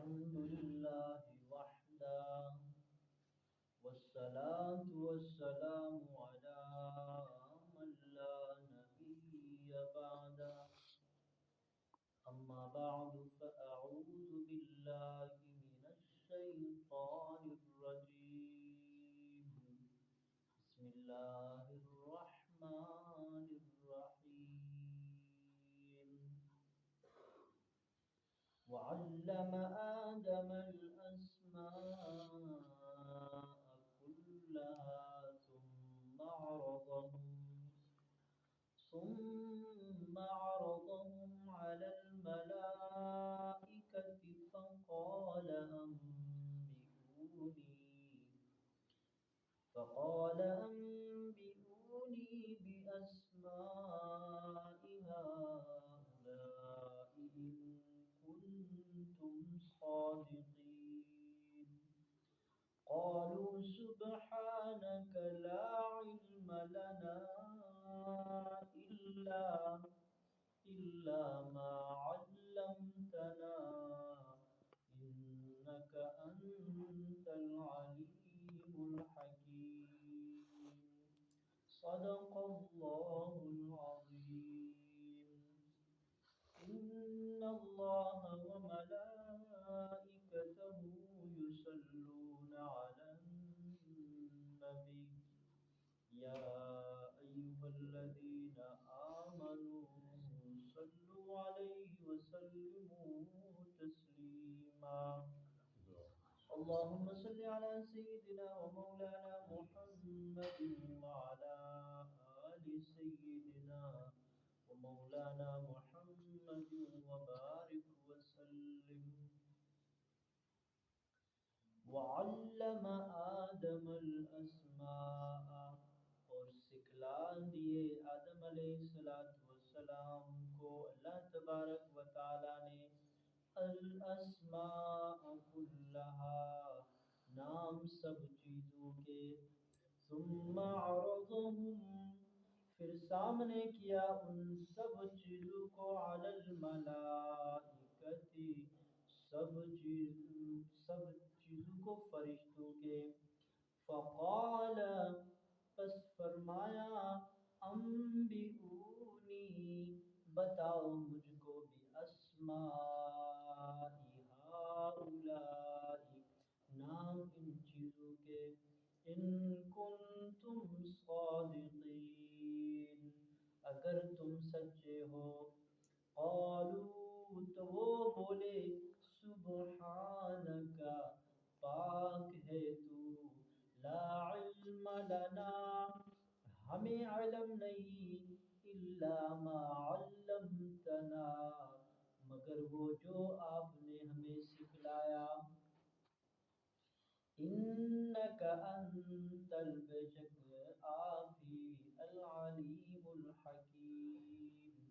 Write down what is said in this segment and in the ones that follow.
الحمد لله وحده والصلاة والسلام على من لا نبي بعده أما بعد فأعوذ بالله من الشيطان الرجيم بسم الله الرحمن الرحيم وعلم آدم الأسماء كلها ثم عرضهم على الملائكة فقال أنبئوني بأسماء هؤلاء إن كنتم صادقين قالوا سبحانك لا علم لنا إلا ما علمتنا إنك أنت العليم الحكيم صدق الله العظيم إن الله وملائكته يصلون على النبي يا أيها الذين آمنوا صلوا عليه وسلموا تسليما اللهم صل على سيدنا ومولانا محمد وعلى آل سيدنا ومولانا محمد وبارك وسلم وعلم آدم الاسماء اور سکھلا دیے آدم علیہ السلام کو اللہ تبارک و تعالی نے الاسماء کلہا نام سب چیزوں کے ثم عرضهم پھر سامنے کیا ان سب چیزوں کو علی الملائکتی سب چیزوں کو فرشتوں کے فقال پس فرمایا انبئونی بتاؤ مجھ کو باسماء ہؤلاء نام ان چیزوں کے ان کنتم صادقین اگر تم سچے ہو قالوا تو وہ بولے سبحانک پاک ہے تو لا علم لنا ہمیں علم نہیں الا ما علمتنا مگر وہ جو آپ نے ہمیں سکھلایا انک انت بے شک آپ ہی العلیم الحکیم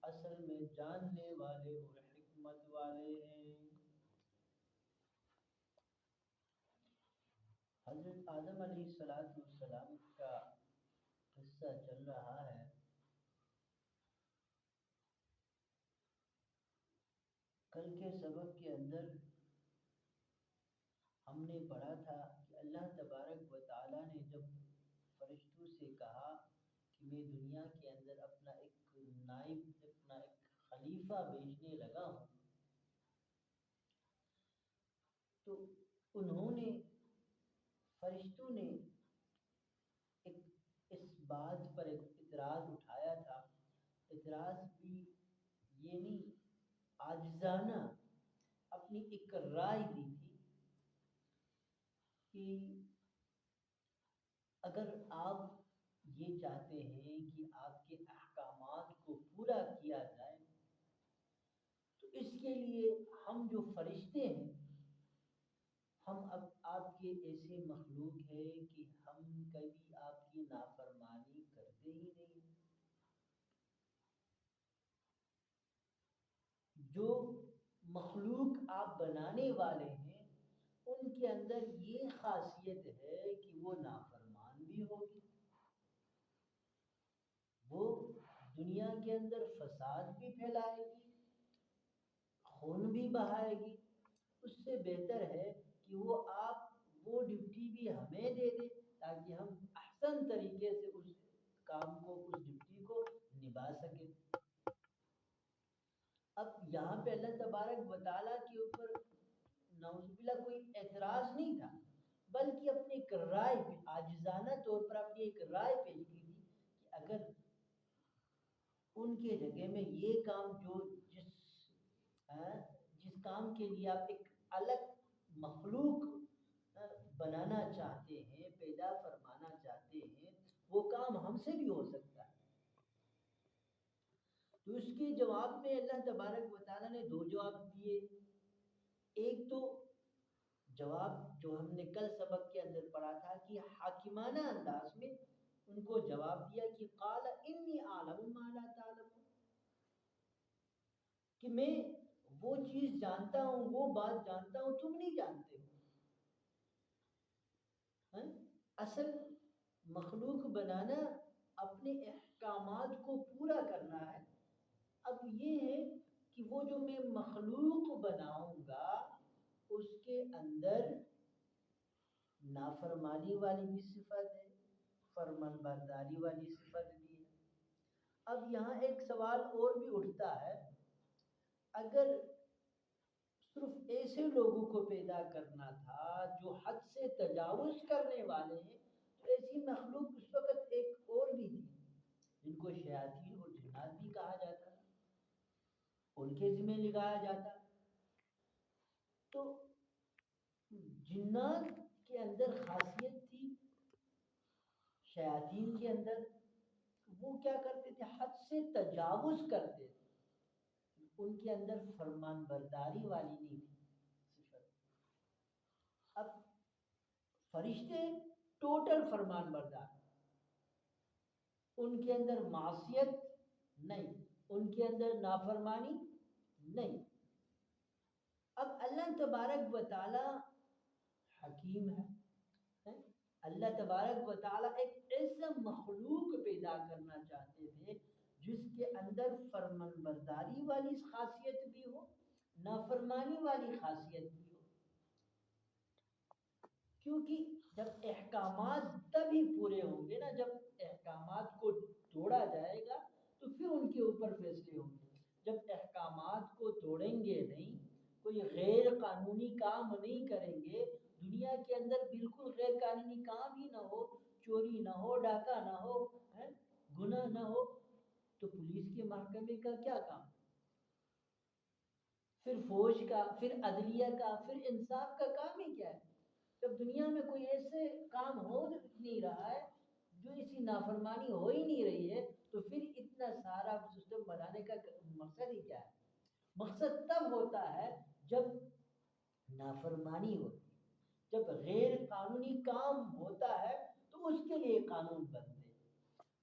اصل میں جاننے والے اور حکمت والے ہیں۔ حضرت آدم علیہ السلام کا قصہ چل رہا ہے۔ کل کے سبق کے اندر ہم نے پڑھا تھا کہ اللہ تبارک و تعالی نے جب فرشتوں سے کہا کہ میں دنیا کے اندر اپنا ایک نائب اپنا ایک خلیفہ بھیجنے لگا ہوں، تو انہوں نے فرشتوں نے اس بات پر ایک اعتراض اٹھایا تھا۔ اعتراض بھی یہ نہیں، عاجزانہ اپنی ایک رائے دی تھی کہ اگر آپ یہ چاہتے ہیں کہ آپ کے احکامات کو پورا کیا جائے تو اس کے لیے ہم جو فرشتے ہیں ہم اب آپ کے ایسے مخلوق ہیں کہ ہم کبھی آپ کی نافرمانی کرتے ہی نہیں۔ جو مخلوق آپ بنانے والے ہیں ان کے اندر یہ خاصیت ہے کہ وہ نافرمان بھی ہوگی، وہ دنیا کے اندر فساد بھی پھیلائے گی، خون بھی بہائے گی، اس سے بہتر ہے کہ وہ آپ وہ ڈیوٹی بھی ہمیں دے دیں تاکہ ہم احسن طریقے سے اس کام کو اس ڈیوٹی کو نبھا سکیں۔ اب یہاں پہ اللہ تبارک و تعالیٰ کے اوپر نعوذ باللہ کوئی اعتراض نہیں تھا، بلکہ اپنی ایک رائے عاجزانہ طور پر اپنی ایک رائے پیش کی تھی کہ اگر ان کے جگہ میں یہ کام جس کام کے لیے آپ ایک الگ مخلوق بنانا چاہتے ہیں، پیدا فرمانا چاہتے ہیں، وہ کام ہم سے بھی ہو سکتا ہے۔ تو اس کے جواب میں اللہ تبارک و تعالیٰ نے دو جواب دیے۔ ایک تو جواب جو ہم نے کل سبق کے اندر پڑھا تھا کہ حاکمانہ انداز میں ان کو جواب دیا کہ قال انی اعلم ما لا تعلمون، کہ میں وہ چیز جانتا ہوں، وہ بات جانتا ہوں تم نہیں جانتے ہو۔ اصل مخلوق بنانا اپنے احکامات کو پورا کرنا ہے۔ اب یہ ہے کہ وہ جو میں مخلوق بناؤں گا اس کے اندر نافرمانی والی بھی صفت ہے، فرمان برداری والی صفت بھی ہے۔ اب یہاں ایک سوال اور بھی اٹھتا ہے، اگر صرف ایسے لوگوں کو پیدا کرنا تھا جو حد سے تجاوز کرنے والے ہیں، تو ایسی مخلوق اس وقت ایک اور بھی تھی جن کو شیاطین اور جنات بھی کہا جاتا ہے، ان کے ذمہ لگایا جاتا۔ تو جنات کے اندر خاصیت تھی، شیاطین کے اندر وہ کیا کرتے تھے، حد سے تجاوز کرتے تھے، ان کے اندر فرمان برداری والی نہیں تھی صفت۔ اب فرشتے ٹوٹل فرمان بردار، ان کے اندر معصیت نہیں، ان کے اندر نافرمانی نہیں۔ اب اللہ تبارک و تعالی حکیم ہے، اللہ تبارک و تعالیٰ ایک ایسا مخلوق پیدا کرنا چاہتے تھے جس کے اندر فرمان برداری والی خاصیت بھی ہو، نافرمانی والی خاصیت بھی ہو، کیونکہ جب احکامات تبھی پورے ہوں گے نا جب احکامات کو توڑا جائے گا تو پھر ان کے اوپر فیصلے ہوں گے۔ جب احکامات کو توڑیں گے نہیں، کوئی غیر قانونی کام نہیں کریں گے، دنیا کے اندر بالکل غیر قانونی کام ہی نہ ہو، چوری نہ ہو، ڈاکہ نہ ہو، گناہ نہ ہو، تو پولیس کے محکمے کا کیا کام؟ پھر فوج کا، پھر عدلیہ کا، پھر انصاف کا کام ہی کیا ہے؟ جب دنیا میں کوئی ایسے کام ہو نہیں رہا ہے، جو اسی نافرمانی ہو ہی نہیں رہی ہے، تو پھر اتنا سارا سسٹم بنانے کا مقصد ہی کیا ہے؟ مقصد تب ہوتا ہے جب نافرمانی ہوتی ہے، جب غیر قانونی کام ہوتا ہے تو اس کے لیے قانون بنتے ہیں۔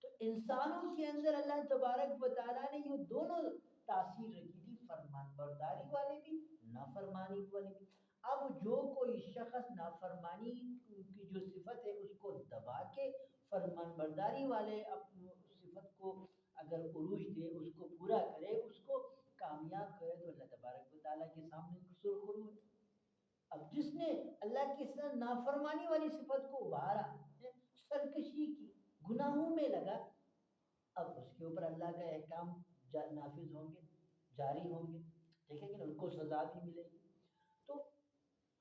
تو انسانوں کے اندر اللہ تبارک و تعالیٰ نے یہ دونوں تاثیر رکھی تھی، فرمان برداری والے بھی، نافرمانی والے بھی۔ اب جو کوئی شخص نافرمانی کی جو صفت ہے اس کو دبا کے فرمان برداری والے صفت کو اگر عروج دے، اس کو پورا کرے، اس کو کامیاب کرے، تو اللہ تبارک و تعالیٰ کے سامنے سرخرو ہے۔ اب جس نے اللہ کی نافرمانی والی صفت کو ابھارا، سرکشی کی، گناہوں میں لگا، اب اس کے اوپر اللہ کا احکام نافذ ہوں گے، جاری ہوں گے، دیکھیں گے نا، ان کو سزا بھی ملے گی۔ تو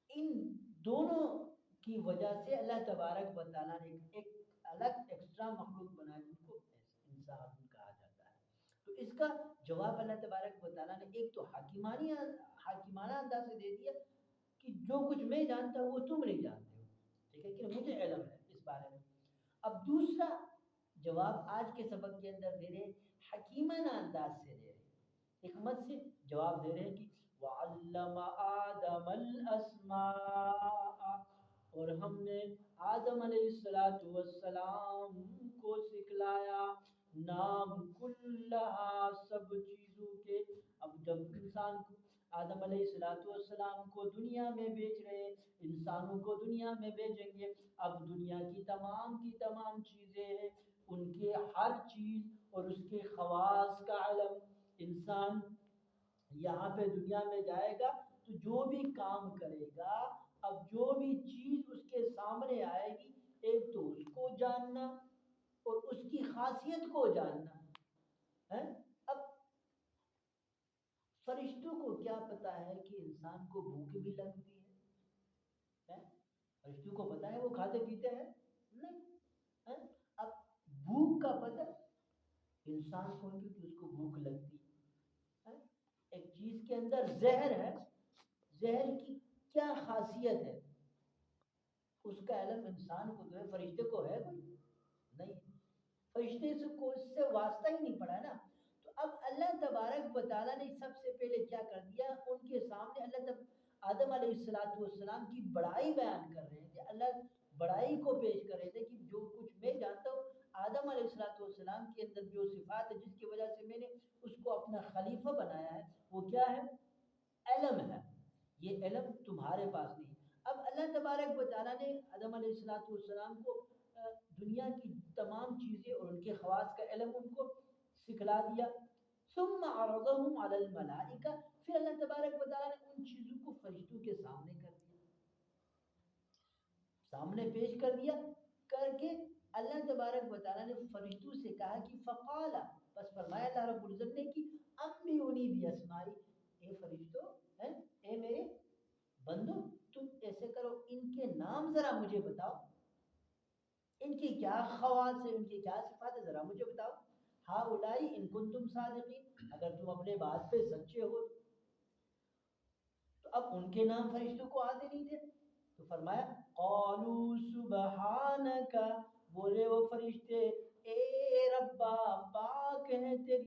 ان دونوں کی وجہ سے اللہ تبارک و تعالیٰ نے ایک الگ ایکسٹرا مخلوق بنا جن کو انسان کہا جاتا ہے۔ تو اس کا جواب اللہ تبارک و تعالیٰ نے ایک تو حاکمانہ انداز سے دے دیا کہ جو کچھ میں جانتا ہوں وہ تم نہیں جانتے ہو، ٹھیک ہے کہ مجھے علم ہے اس بارے میں۔ اب دوسرا جواب آج کے سبق کے اندر دے رہے، حکیمانہ انداز سے دے رہے، حکمت سے جواب دے رہے ہیں کہ وَعَلَّمَ آدَمَ الْأَسْمَاءَ، اور ہم نے آدم علیہ السلام کو سکھلایا نام کلہا، سب چیزوں کے۔ اب جب انسان کو آدم علیہ السلام کو دنیا میں بھیج رہے، انسانوں کو دنیا میں بھیجیں گے، اب دنیا کی تمام چیزیں ہیں، ان کے ہر چیز اور اس کے خواص کا علم انسان یہاں پہ دنیا میں جائے گا تو جو بھی کام کرے گا، اب جو بھی چیز اس کے سامنے آئے گی، ایک تو اس کو جاننا اور اس کی خاصیت کو جاننا ہے۔ اب فرشتوں کو کیا پتا ہے کہ انسان کو بھوک بھی لگتی ہے؟ فرشتوں کو پتا ہے وہ کھاتے پیتے ہیں؟ نہیں ہے؟ اب بھوک کا پتہ انسان کو ہے کہ اس کو بھوک لگتی ہے۔ ایک چیز کے اندر زہر ہے، زہر کی کیا خاصیت ہے اس کا علم انسان کو تو ہے، فرشتے کو ہے کوئی نہیں، فرشتے سے کو اس سے واسطہ ہی نہیں پڑا نا۔ تو اب اللہ تبارک و تعالیٰ نے سب سے پہلے کیا کر دیا، ان کے سامنے اللہ آدم علیہ السلام کی بڑائی بیان کر رہے تھے، اللہ بڑائی کو پیش کر رہے تھے کہ جو کچھ میں جانتا ہوں، آدم علیہ السلام کے اندر جو صفات ہے جس کی وجہ سے میں نے اس کو اپنا خلیفہ بنایا ہے، وہ کیا ہے؟ علم ہے۔ یہ علم تمہارے پاس نہیں۔ اب اللہ تبارک و تعالیٰ نے آدم علیہ السلام کو دنیا کی تمام چیزیں اور ان کے خواص کا علم ان کو سکھلا دیا۔ ثم عرضهم على الملائکہ، پھر اللہ تبارک و تعالیٰ نے ان چیزوں کو فرشتوں کے سامنے کر دیا، سامنے پیش کر دیا، کر کے اللہ تبارک و تعالیٰ نے فرشتوں سے کہا کہ فقالا، بس فرمایا اللہ رب العزت نے کہ انبئونی باسمائی، اے فرشتوں، اے میرے بندو، تم ایسے کرو، ان کے نام ذرا مجھے بتاؤ، ان کی کیا خواص ہے، ان کی کیا صفات ہے، ذرا مجھے بتاؤ۔ ہؤلائی ان کنتم صادقین، اگر تم اپنے بات پہ سچے ہو۔ تو اب ان کے نام فرشتوں کو آتے نہیں تھے، تو فرمایا قالوا سبحانک، بولے وہ فرشتے اے ربا، پاک ہے تیری